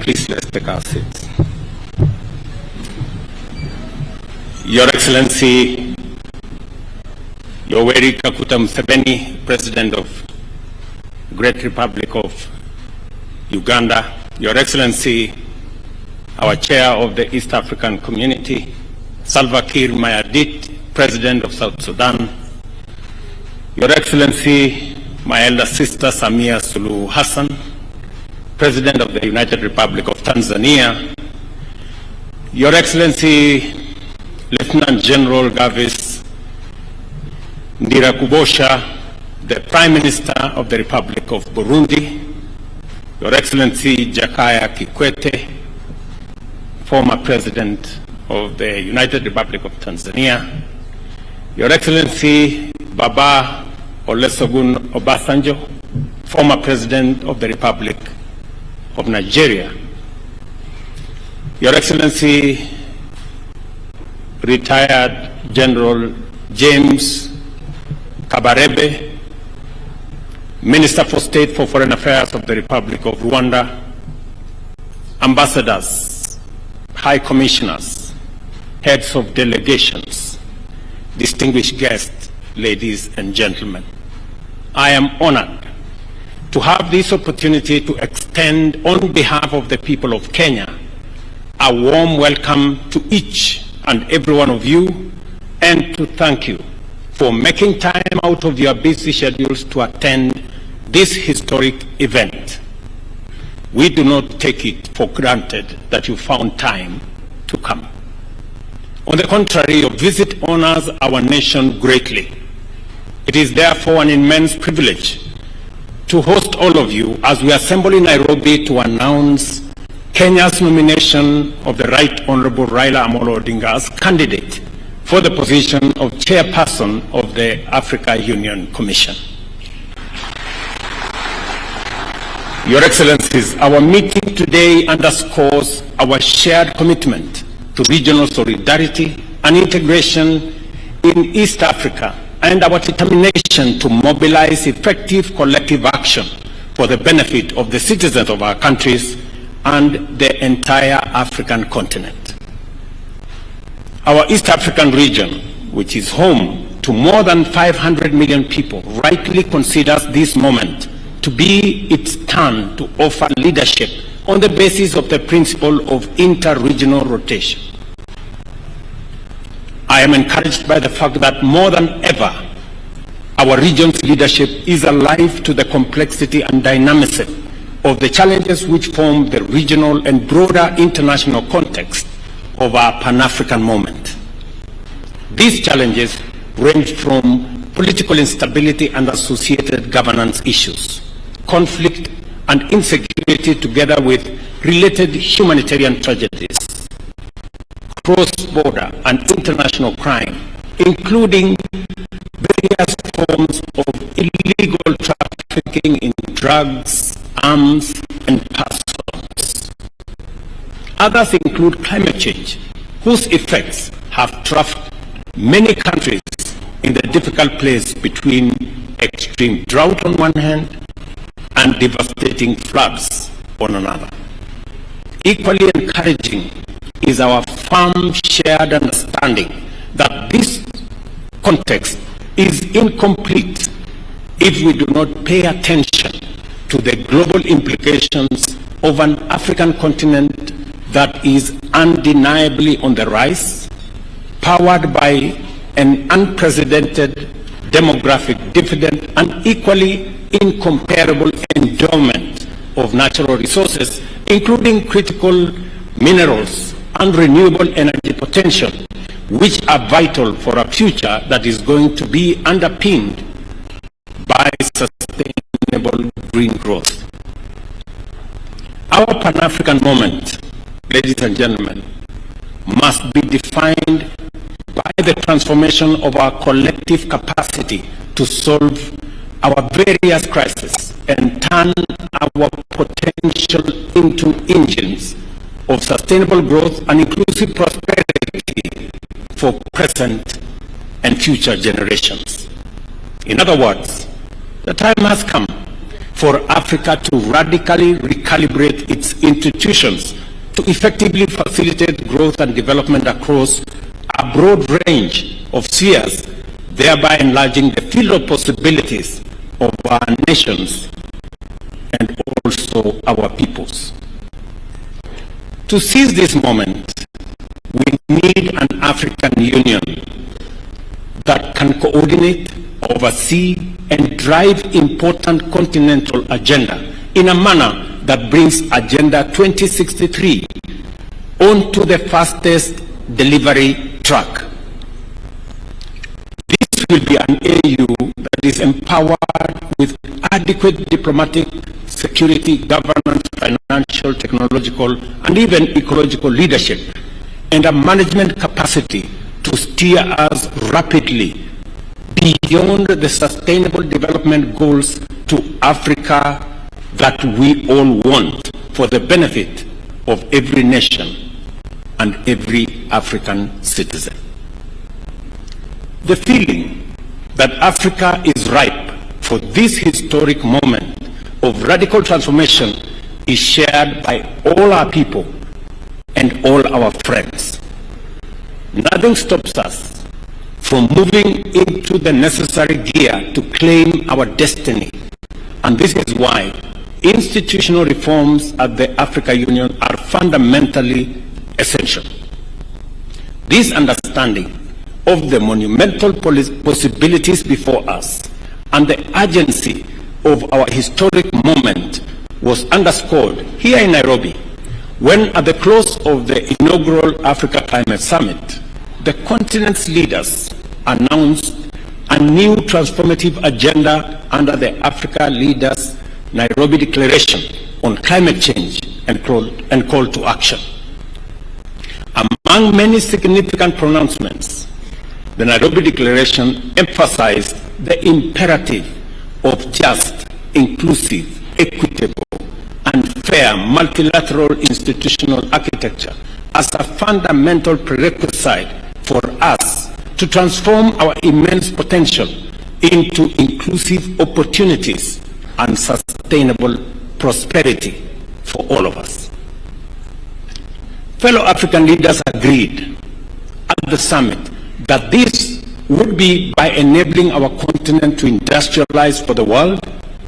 Please let's take our seats. Your Excellency, Yoweri Kaguta Museveni, President of the Great Republic of Uganda, Your Excellency, our Chair of the East African Community, Salva Kiir Mayardit, President of South Sudan, Your Excellency, my elder sister Samia Suluhu Hassan, President of the United Republic of Tanzania, Your Excellency, Lieutenant General Gavis Ndirakubosha, the Prime Minister of the Republic of Burundi, Your Excellency Jakaya Kikwete, former President of the United Republic of Tanzania, Your Excellency Baba Olusegun Obasanjo, former President of the Republic of Nigeria, Your Excellency retired General James Kabarebe, Minister for State for Foreign Affairs of the Republic of Rwanda, ambassadors, high commissioners, heads of delegations, distinguished guests, ladies and gentlemen. I am honored to have this opportunity to extend on behalf of the people of Kenya a warm welcome to each and every one of you, and to thank you for making time out of your busy schedules to attend this historic event. We do not take it for granted that you found time to come. On the contrary, your visit honors our nation greatly. It is therefore an immense privilege to host all of you as we assemble in Nairobi to announce Kenya's nomination of the Right Honorable Raila Amolo Odinga as candidate for the position of Chairperson of the Africa Union Commission. Your Excellencies, our meeting today underscores our shared commitment to regional solidarity and integration in East Africa, and our determination to mobilize effective collective action for the benefit of the citizens of our countries and the entire African continent. Our East African region, which is home to more than 500 million people, rightly considers this moment to be its turn to offer leadership on the basis of the principle of inter-regional rotation. I am encouraged by the fact that more than ever, our region's leadership is alive to the complexity and dynamism of the challenges which form the regional and broader international context of our Pan-African moment. These challenges range from political instability and associated governance issues, conflict and insecurity together with related humanitarian tragedies, cross-border and international crime, including various forms of illegal trafficking in drugs, arms, and persons. Others include climate change, whose effects have trapped many countries in the difficult place between extreme drought on one hand and devastating floods on another. Equally encouraging is our firm shared understanding that this context is incomplete if we do not pay attention to the global implications of an African continent that is undeniably on the rise, powered by an unprecedented demographic dividend and equally incomparable endowment of natural resources, including critical minerals and renewable energy potential, which are vital for a future that is going to be underpinned by sustainable green growth. Our Pan-African moment, ladies and gentlemen, must be defined by the transformation of our collective capacity to solve our various crises and turn our potential into engines of sustainable growth and inclusive prosperity for present and future generations. In other words, the time has come for Africa to radically recalibrate its institutions to effectively facilitate growth and development across a broad range of spheres, thereby enlarging the field of possibilities of our nations and also our peoples. To seize this moment, we need an African Union that can coordinate, oversee, and drive important continental agenda in a manner that brings Agenda 2063 onto the fastest delivery track. This will be an AU that is empowered with adequate diplomatic, security, governance, financial, technological, and even ecological leadership, and a management capacity to steer us rapidly beyond the sustainable development goals to Africa that we all want for the benefit of every nation and every African citizen. The feeling that Africa is ripe for this historic moment of radical transformation is shared by all our people and all our friends. Nothing stops us from moving into the necessary gear to claim our destiny, and this is why institutional reforms at the African Union are fundamentally essential. This understanding of the monumental possibilities before us and the urgency of our historic moment was underscored here in Nairobi when, at the close of the inaugural Africa Climate Summit, the continent's leaders announced a new transformative agenda under the Africa Leaders Nairobi Declaration on Climate Change and call to action. Among many significant pronouncements, the Nairobi Declaration emphasized the imperative of just, inclusive, equitable, and fair multilateral institutional architecture as a fundamental prerequisite for us to transform our immense potential into inclusive opportunities and sustainable prosperity for all of us. Fellow African leaders agreed at the summit that this would be by enabling our continent to industrialize for the world,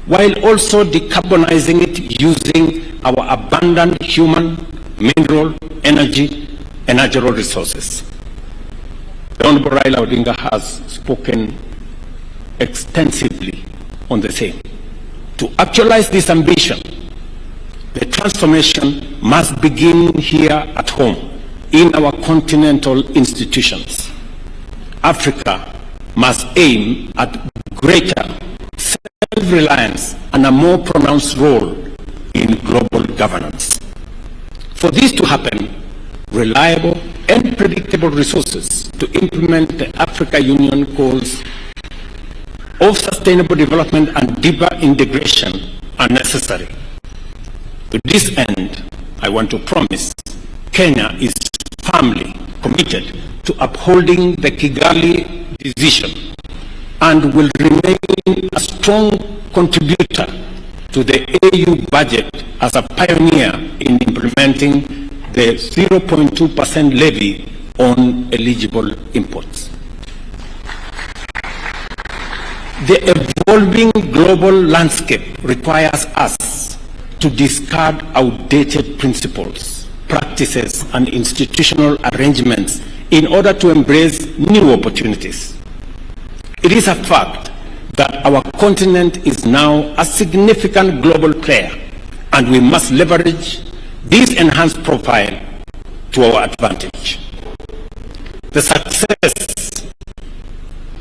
while also decarbonizing it using our abundant human, mineral, energy, and natural resources. The Honorable Raila Odinga has spoken extensively on the same. To actualize this ambition, the transformation must begin here at home, in our continental institutions. Africa must aim at greater self-reliance and a more pronounced role in global governance. For this to happen, reliable and predictable resources to implement the Africa Union goals of sustainable development and deeper integration are necessary. To this end, I want to promise Kenya is firmly committed to upholding the Kigali decision and will remain a strong contributor to the AU budget as a pioneer in implementing the 0.2% levy on eligible imports. The evolving global landscape requires us to discard outdated principles, practices, and institutional arrangements in order to embrace new opportunities. It is a fact that our continent is now a significant global player, and we must leverage this enhanced profile to our advantage. The success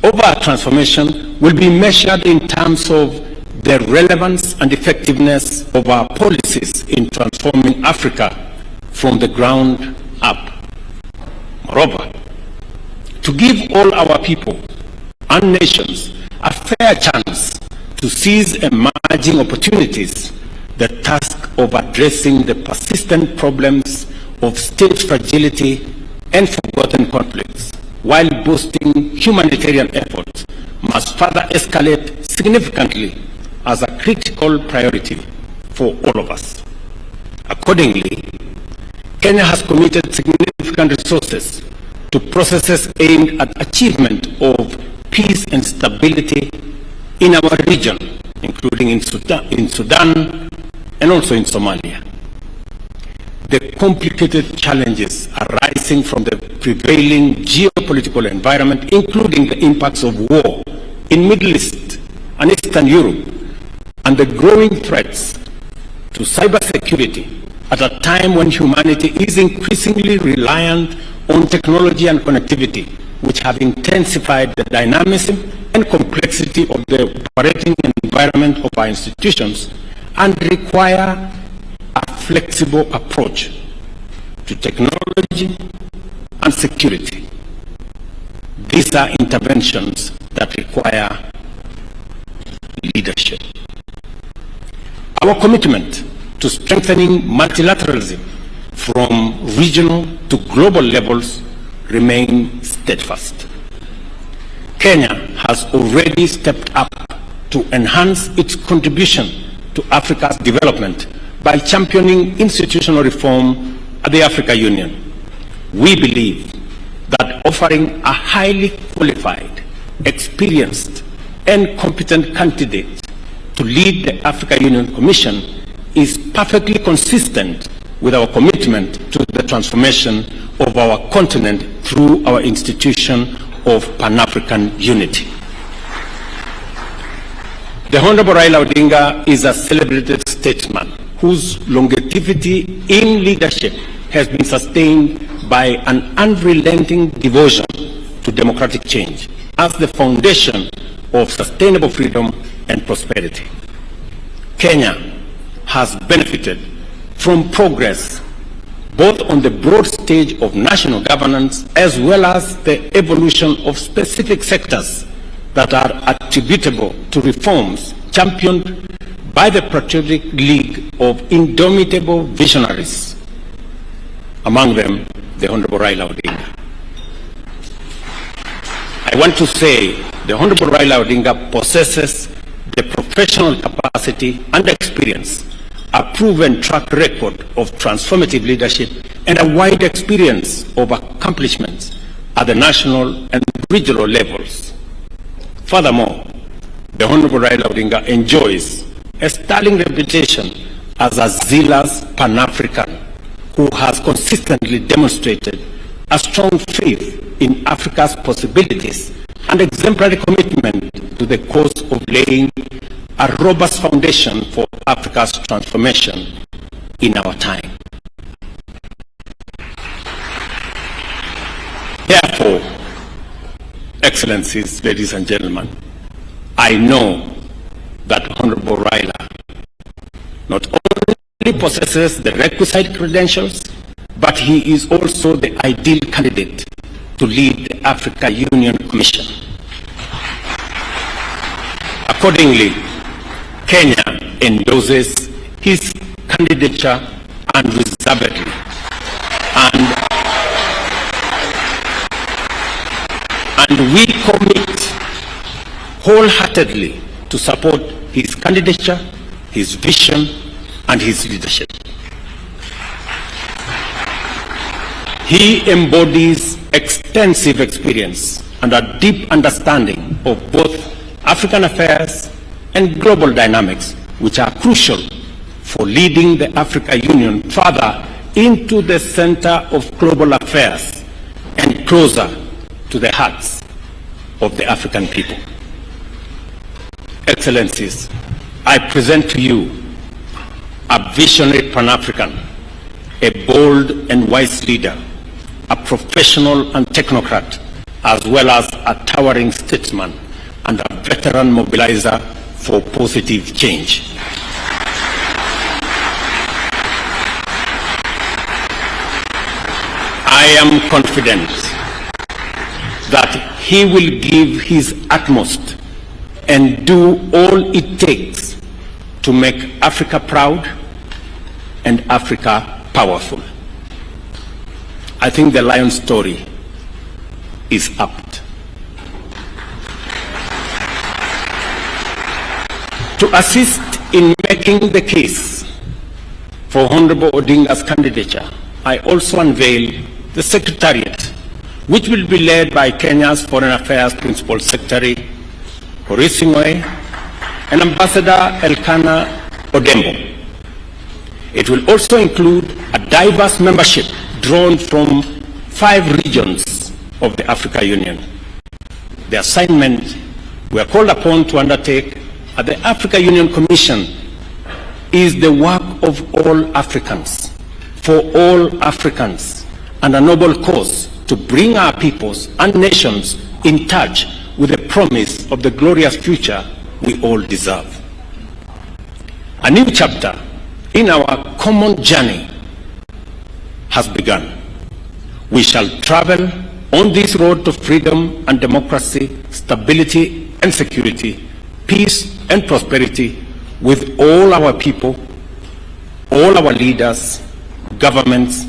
of our transformation will be measured in terms of the relevance and effectiveness of our policies in transforming Africa from the ground up. Moreover, to give all our people and nations a fair chance to seize emerging opportunities, the task of addressing the persistent problems of state fragility and forgotten conflicts while boosting humanitarian efforts must further escalate significantly as a critical priority for all of us. Accordingly, Kenya has committed significant resources to processes aimed at achievement of peace and stability in our region, including in Sudan and also in Somalia. The complicated challenges arising from the prevailing geopolitical environment, including the impacts of war in Middle East and Eastern Europe, and the growing threats to cybersecurity at a time when humanity is increasingly reliant on technology and connectivity, which have intensified the dynamism and complexity of the operating environment of our institutions and require a flexible approach to technology and security. These are interventions that require leadership. Our commitment to strengthening multilateralism from regional to global levels remain steadfast. Kenya has already stepped up to enhance its contribution to Africa's development by championing institutional reform at the African Union. We believe that offering a highly qualified, experienced, and competent candidate to lead the African Union Commission is perfectly consistent with our commitment to the transformation of our continent through our institution of Pan-African unity. The Honorable Raila Odinga is a celebrated statesman whose longevity in leadership has been sustained by an unrelenting devotion to democratic change as the foundation of sustainable freedom and prosperity. Kenya has benefited from progress both on the broad stage of national governance as well as the evolution of specific sectors that are attributable to reforms championed by the patriotic league of indomitable visionaries, among them the Honorable Raila Odinga. I want to say the Honorable Raila Odinga possesses the professional capacity and experience, a proven track record of transformative leadership, and a wide experience of accomplishments at the national and regional levels. Furthermore, the Honorable Raila Odinga enjoys a sterling reputation as a zealous Pan-African who has consistently demonstrated a strong faith in Africa's possibilities and exemplary commitment to the cause of laying a robust foundation for Africa's transformation in our time. Therefore, Excellencies, ladies and gentlemen, I know that Honorable Raila not only possesses the requisite credentials, but he is also the ideal candidate to lead the Africa Union Commission. Accordingly, Kenya endorses his candidature unreservedly, and we commit wholeheartedly to support his candidature, his vision, and his leadership. He embodies extensive experience and a deep understanding of both African affairs and global dynamics, which are crucial for leading the African Union further into the center of global affairs and closer to the hearts of the African people. Excellencies, I present to you a visionary Pan-African, a bold and wise leader, a professional and technocrat, as well as a towering statesman and a veteran mobilizer for positive change. I am confident that he will give his utmost and do all it takes to make Africa proud and Africa powerful. I think the lion story is apt. To assist in making the case for Honorable Odinga's candidature, I also unveil the Secretariat, which will be led by Kenya's Foreign Affairs Principal Secretary, Horisingwe, and Ambassador Elkanah Odembo. It will also include a diverse membership drawn from 5 regions of the Africa Union. The assignment we are called upon to undertake at the Africa Union Commission is the work of all Africans, for all Africans, and a noble cause to bring our peoples and nations in touch with the promise of the glorious future we all deserve. A new chapter in our common journey has begun. We shall travel on this road to freedom and democracy, stability and security, peace and prosperity with all our people, all our leaders, governments,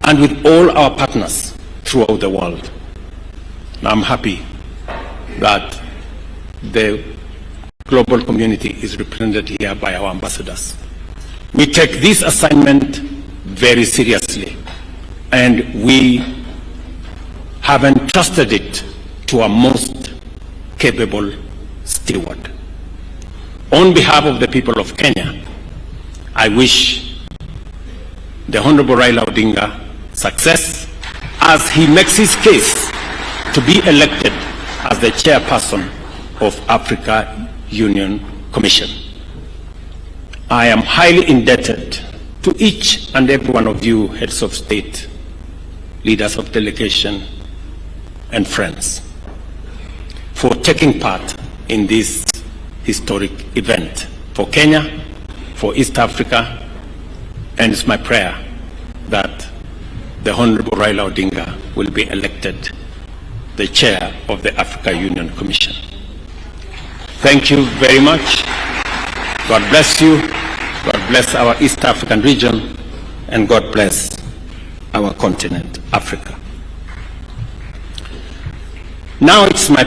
and with all our partners throughout the world. Now, I'm happy that the global community is represented here by our ambassadors. We take this assignment very seriously, and we have entrusted it to our most capable steward. On behalf of the people of Kenya, I wish the Honorable Raila Odinga success as he makes his case to be elected as the chairperson of Africa Union Commission. I am highly indebted to each and every one of you, heads of state, leaders of delegation, and friends, for taking part in this historic event for Kenya, for East Africa, and it's my prayer that the Honorable Raila Odinga will be elected the chair of the Africa Union Commission. Thank you very much. God bless you. God bless our East African region, and God bless our continent, Africa. Now it's my